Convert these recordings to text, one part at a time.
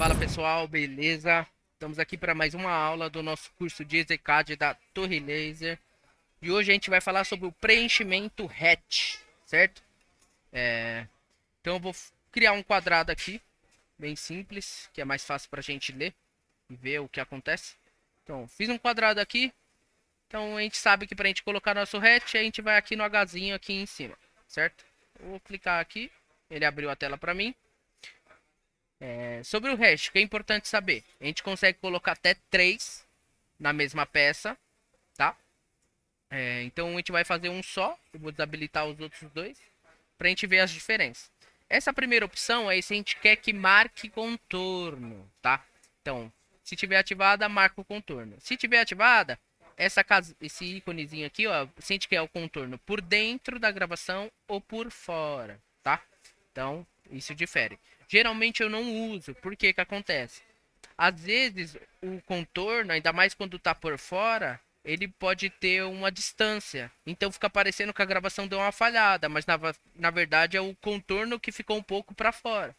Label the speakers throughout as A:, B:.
A: Fala pessoal, beleza? Estamos aqui para mais uma aula do nosso curso de EZCAD da Torre Laser. E hoje a gente vai falar sobre o preenchimento hatch, certo? Então eu vou criar um quadrado aqui, bem simples, que é mais fácil para a gente ler e ver o que acontece. Então, fiz um quadrado aqui. Então a gente sabe que para a gente colocar nosso hatch, a gente vai aqui no Hzinho aqui em cima, certo? Eu vou clicar aqui, ele abriu a tela para mim. Sobre o hash, o que é importante saber? A gente consegue colocar até 3 na mesma peça, tá? Então a gente vai fazer um só. Eu vou desabilitar os outros dois para a gente ver as diferenças. Essa primeira opção é se a gente quer que marque contorno, tá? Então, se tiver ativada, marca o contorno. Se tiver ativada, esse íconezinho aqui, ó, se a gente quer o contorno por dentro da gravação ou por fora, tá? Então, isso difere. Geralmente eu não uso, porque que acontece? Às vezes o contorno, ainda mais quando tá por fora, ele pode ter uma distância. Então fica parecendo que a gravação deu uma falhada, mas na verdade é o contorno que ficou um pouco para fora.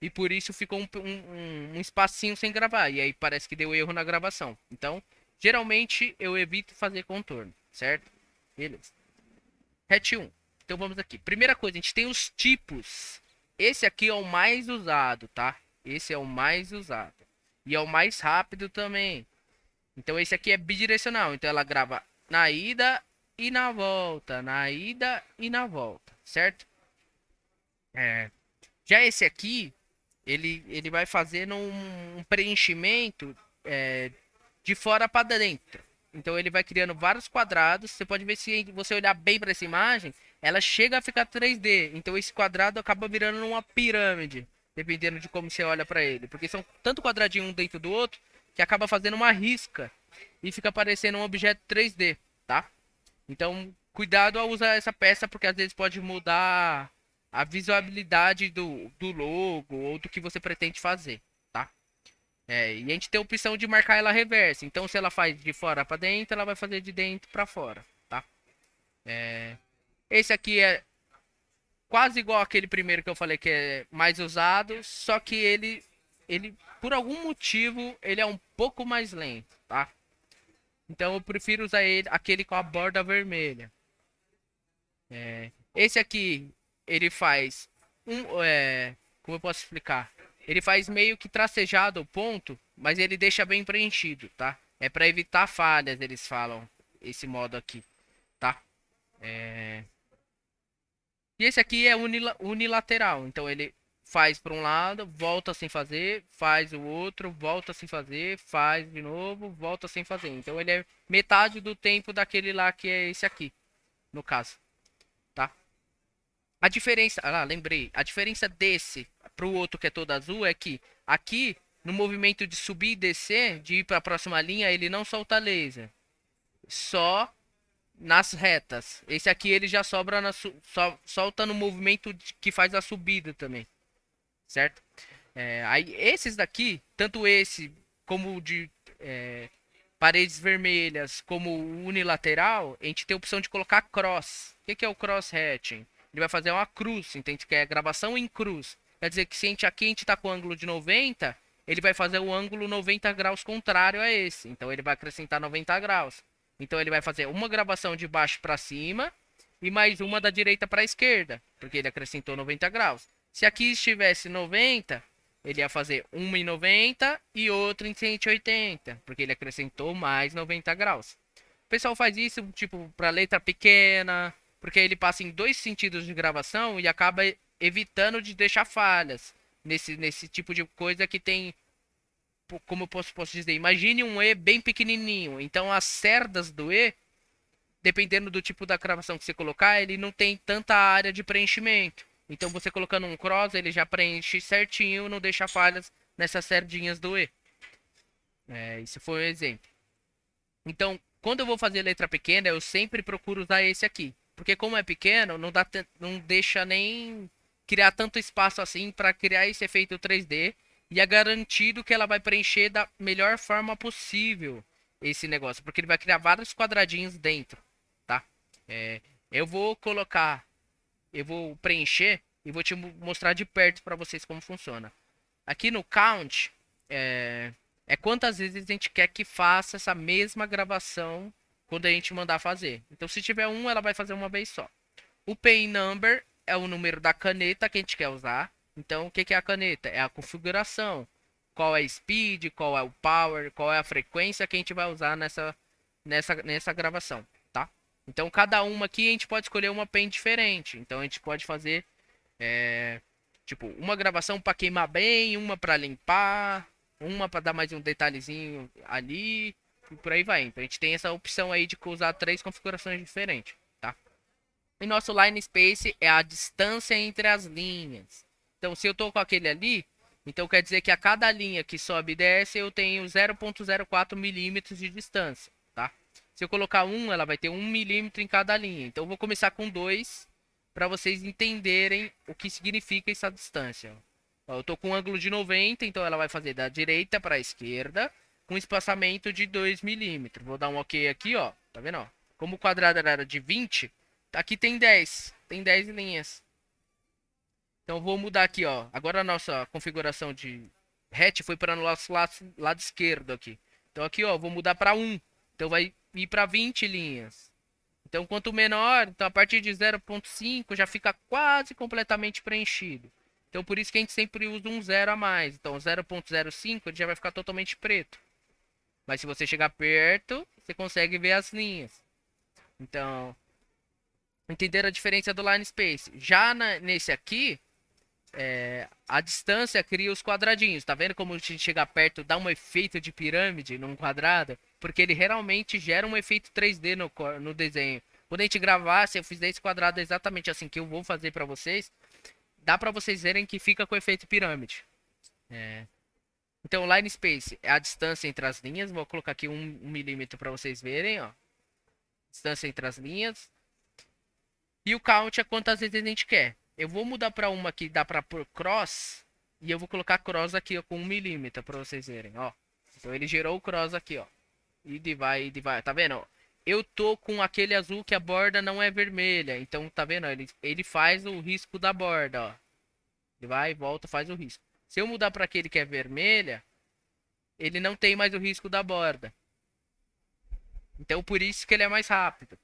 A: E por isso ficou um espacinho sem gravar. E aí parece que deu erro na gravação. Então, geralmente eu evito fazer contorno, certo? Beleza. Hatch 1. Então vamos aqui. Primeira coisa, a gente tem os tipos. Esse aqui é o mais usado, tá? Esse é o mais usado. E é o mais rápido também. Então esse aqui é bidirecional. Então ela grava na ida e na volta. Na ida e na volta. Certo? É. Já esse aqui, ele vai fazendo um preenchimento de fora para dentro. Então ele vai criando vários quadrados. Você pode ver, se você olhar bem para essa imagem, ela chega a ficar 3D. Então esse quadrado acaba virando uma pirâmide, dependendo de como você olha para ele, porque são tanto quadradinho um dentro do outro que acaba fazendo uma risca e fica parecendo um objeto 3D, tá? Então cuidado ao usar essa peça, porque às vezes pode mudar a visualidade do logo ou do que você pretende fazer, tá? E a gente tem a opção de marcar ela reversa. Então, se ela faz de fora para dentro, ela vai fazer de dentro para fora, tá? Esse aqui é quase igual aquele primeiro que eu falei que é mais usado, só que ele por algum motivo, ele é um pouco mais lento, tá? Então, eu prefiro usar aquele com a borda vermelha. Esse aqui, ele faz como eu posso explicar? Ele faz meio que tracejado o ponto, mas ele deixa bem preenchido, tá? É para evitar falhas, eles falam esse modo aqui, tá? E esse aqui é unilateral, então ele faz para um lado, volta sem fazer, faz o outro, volta sem fazer, faz de novo, volta sem fazer. Então ele é metade do tempo daquele lá que é esse aqui, no caso, tá? A diferença, lembrei, a diferença desse pro outro que é todo azul é que aqui no movimento de subir e descer, de ir para a próxima linha, ele não solta laser, só nas retas. Esse aqui ele já sobra solta no movimento que faz a subida também, certo? Aí esses daqui, tanto esse como o de paredes vermelhas, como o unilateral, a gente tem a opção de colocar cross. O que é o cross hatching? Ele vai fazer uma cruz, entende? Que é gravação em cruz. Quer dizer que se a gente tá com o ângulo de 90, ele vai fazer o ângulo 90 graus contrário a esse. Então ele vai acrescentar 90 graus. Então ele vai fazer uma gravação de baixo para cima e mais uma da direita para a esquerda, porque ele acrescentou 90 graus. Se aqui estivesse 90, ele ia fazer uma em 90 e outra em 180, porque ele acrescentou mais 90 graus. O pessoal faz isso tipo para letra pequena, porque ele passa em dois sentidos de gravação e acaba evitando de deixar falhas nesse tipo de coisa que tem, como eu posso dizer, imagine um E bem pequenininho, então as cerdas do E, dependendo do tipo da gravação que você colocar, ele não tem tanta área de preenchimento. Então você colocando um cross, ele já preenche certinho, não deixa falhas nessas sardinhas do E. Isso foi um exemplo. Então, quando eu vou fazer letra pequena, eu sempre procuro usar esse aqui. Porque como é pequeno, não deixa nem criar tanto espaço assim para criar esse efeito 3D. E é garantido que ela vai preencher da melhor forma possível esse negócio. Porque ele vai criar vários quadradinhos dentro, tá? É, eu vou colocar, eu vou preencher e vou te mostrar de perto para vocês como funciona. Aqui no count é quantas vezes a gente quer que faça essa mesma gravação quando a gente mandar fazer. Então, se tiver um, ela vai fazer uma vez só. O pin number é o número da caneta que a gente quer usar. Então, o que que é a caneta? É a configuração. Qual é a speed, qual é o power, qual é a frequência que a gente vai usar nessa gravação, tá? Então, cada uma aqui a gente pode escolher uma pen diferente. Então, a gente pode fazer, tipo, uma gravação para queimar bem, uma para limpar, uma para dar mais um detalhezinho ali, e por aí vai. Então, a gente tem essa opção aí de usar três configurações diferentes, tá? E nosso line space é a distância entre as linhas. Então, se eu tô com aquele ali, então quer dizer que a cada linha que sobe e desce, eu tenho 0,04 milímetros de distância, tá? Se eu colocar um, ela vai ter 1 milímetro em cada linha. Então, eu vou começar com 2 para vocês entenderem o que significa essa distância. Ó, eu tô com um ângulo de 90, então ela vai fazer da direita para a esquerda com espaçamento de 2 milímetros. Vou dar um OK aqui, ó. Tá vendo, ó? Como o quadrado era de 20, aqui tem 10. Tem 10 linhas. Então vou mudar aqui, ó. Agora a nossa configuração de hatch foi para o nosso lado esquerdo aqui. Então aqui, ó, vou mudar para 1. Então vai ir para 20 linhas. Então quanto menor, então a partir de 0,5 já fica quase completamente preenchido. Então por isso que a gente sempre usa um 0 a mais. Então 0,05 ele já vai ficar totalmente preto. Mas se você chegar perto, você consegue ver as linhas. Então, entenderam a diferença do line space? Já nesse aqui, a distância cria os quadradinhos. Tá vendo como a gente chegar perto dá um efeito de pirâmide num quadrado? Porque ele realmente gera um efeito 3D no desenho. Quando a gente gravar, se eu fizer esse quadrado exatamente assim que eu vou fazer para vocês, dá para vocês verem que fica com o efeito pirâmide. Então, line space é a distância entre as linhas. Vou colocar aqui 1 milímetro para vocês verem, ó. Distância entre as linhas. E o count é quantas vezes a gente quer. Eu vou mudar para uma que dá para pôr cross. E eu vou colocar cross aqui ó, com 1 milímetro para vocês verem, ó. Então ele gerou o cross aqui, ó. E vai, tá vendo? Ó? Eu tô com aquele azul que a borda não é vermelha. Então, tá vendo? Ele faz o risco da borda, ó. Ele vai, volta, faz o risco. Se eu mudar para aquele que é vermelha, ele não tem mais o risco da borda. Então, por isso que ele é mais rápido.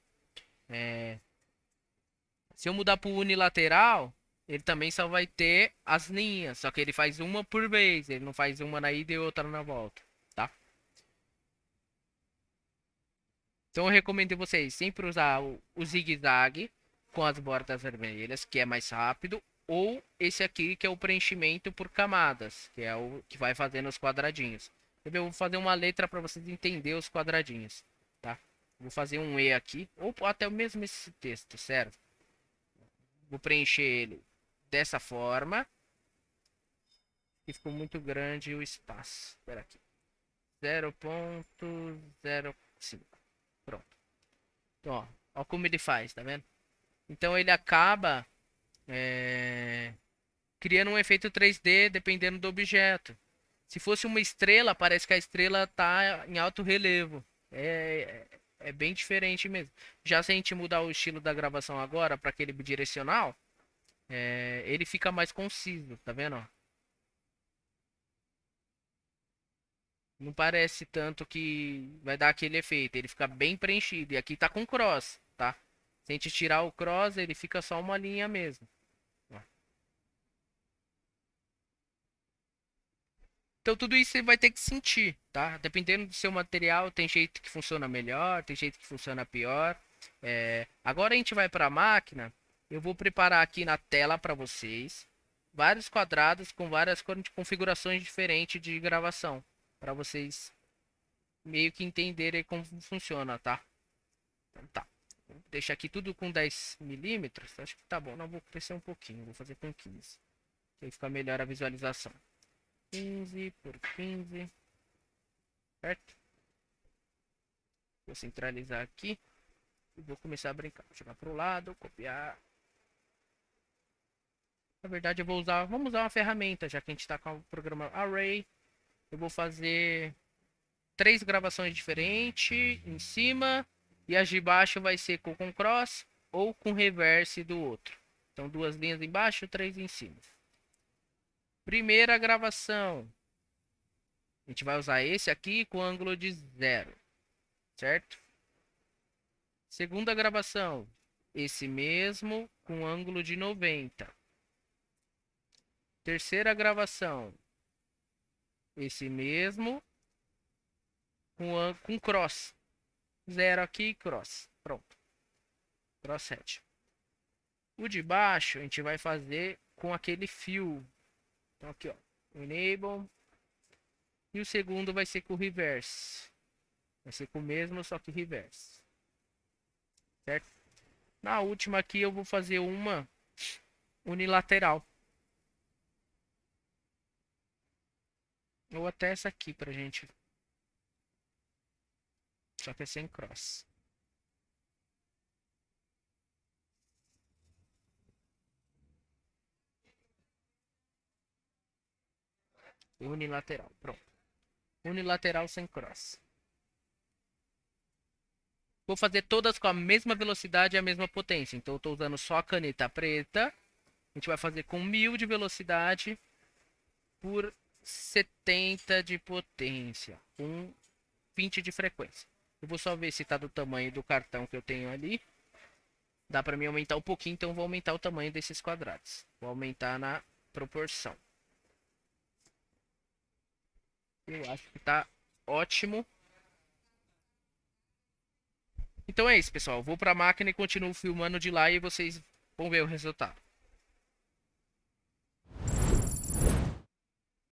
A: Se eu mudar para o unilateral, ele também só vai ter as linhas. Só que ele faz uma por vez. Ele não faz uma na ida e outra na volta. Tá? Então eu recomendo vocês sempre usar o zigue-zague com as bordas vermelhas, que é mais rápido. Ou esse aqui, que é o preenchimento por camadas, que é o que vai fazendo os quadradinhos. Eu vou fazer uma letra para vocês entenderem os quadradinhos. Tá? Vou fazer um E aqui. Ou até mesmo esse texto, certo? Vou preencher ele dessa forma. E ficou muito grande o espaço. Espera aqui. 0,05. Pronto. Então, ó como ele faz, tá vendo? Então ele acaba criando um efeito 3D dependendo do objeto. Se fosse uma estrela, parece que a estrela está em alto relevo. É bem diferente mesmo. Já se a gente mudar o estilo da gravação agora para aquele bidirecional, ele fica mais conciso, tá vendo? Ó? Não parece tanto que vai dar aquele efeito. Ele fica bem preenchido. E aqui tá com cross, tá? Se a gente tirar o cross, ele fica só uma linha mesmo. Ó. Então tudo isso você vai ter que sentir, tá? Dependendo do seu material, tem jeito que funciona melhor, tem jeito que funciona pior. Agora a gente vai para a máquina. Eu vou preparar aqui na tela para vocês vários quadrados com várias configurações diferentes de gravação, para vocês meio que entenderem como funciona, tá? Então tá. Vou deixar aqui tudo com 10 milímetros. Acho que tá bom. Não, vou crescer um pouquinho. Vou fazer com 15. Aí fica melhor a visualização. 15 por 15. Certo? Vou centralizar aqui. E vou começar a brincar. Vou jogar pro lado, copiar. Na verdade, eu vou usar. Vamos usar uma ferramenta, já que a gente está com o programa Array. Eu vou fazer 3 gravações diferentes em cima. E as de baixo vai ser com cross ou com reverse do outro. Então, 2 linhas embaixo, 3 em cima. Primeira gravação. A gente vai usar esse aqui com ângulo de 0, certo? Segunda gravação. Esse mesmo com ângulo de 90. Terceira gravação. Esse mesmo com cross. 0 aqui, cross. Pronto. Crosshead. O de baixo a gente vai fazer com aquele fio. Então aqui, ó. Enable. E o segundo vai ser com o reverse. Vai ser com o mesmo, só que reverse. Certo? Na última aqui eu vou fazer uma unilateral. Ou até essa aqui pra gente. Só que é sem cross. Unilateral, pronto. Unilateral sem cross. Vou fazer todas com a mesma velocidade e a mesma potência. Então eu estou usando só a caneta preta. A gente vai fazer com 1000 de velocidade por 70 de potência. Com 20 de frequência. Eu vou só ver se está do tamanho do cartão que eu tenho ali. Dá para mim aumentar um pouquinho, então eu vou aumentar o tamanho desses quadrados. Vou aumentar na proporção. Eu acho que tá ótimo. Então é isso, pessoal. Vou para a máquina e continuo filmando de lá e vocês vão ver o resultado.